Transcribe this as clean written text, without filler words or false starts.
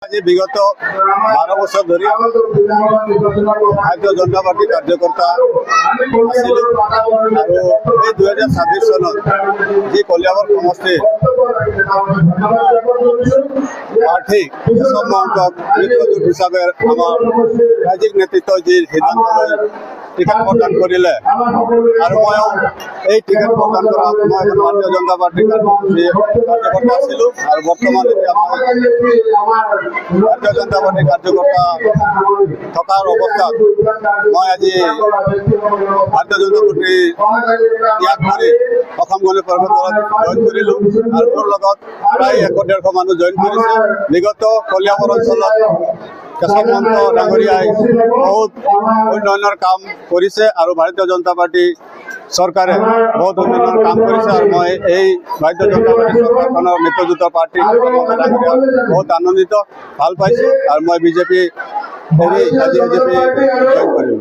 আজি বিগত 12 বছৰ ধৰে ভাৰতীয় জনতা পাৰ্টি কাৰ্যকৰ্তা আছিলো আৰু এই 2026 সনত যে কলিয়াবৰ সমষ্টি প্ৰাৰ্থী কেশৱ মহন্তক মিত্ৰজোঁট হিচাপে আমাৰ ৰাজ্যিক নেতৃত্বই যি সিদ্ধান্ত লৈ টিকেট প্ৰদান কৰিলে আৰু ময়ো এই টিকেট প্ৰদান কৰা মই ভাৰতীয় জনতা পাৰ্টিৰ কাৰ্যকৰ্তা আছিলোঁ আৰু বৰ্তমান এতিয়া মই ভাৰতীয় জনতা পাৰ্টিৰ কাৰ্যকৰ্তা থকাৰ অৱস্থাত মই আজি ভাৰতীয় জনতা পাৰ্টি ত্যাগ কৰি অসম গণ পৰিষদ দলত জইন কৰিলোঁ আৰু মোৰ লগত প্ৰায় 100-150 মানুহ জইন কৰিছে। বিগত কলিয়াবৰ অঞ্চলত কেশৱ মহন্ত ডাঙৰীয়াই বহুত উন্নয়নৰ কাম কৰিছে আৰু ভাৰতীয় জনতা পাৰ্টি চৰকাৰে বহুত উন্নয়নৰ কাম কৰিছে আৰু মই এই ভাৰতীয় জনতা পাৰ্টি চৰকাৰখনৰ মিত্ৰজোঁটৰ পাৰ্টি বহুত আনন্দিত ভাল পাইছোঁ আৰু মই বিজেপি এৰি আজি বিজেপি জইন কৰিলোঁ।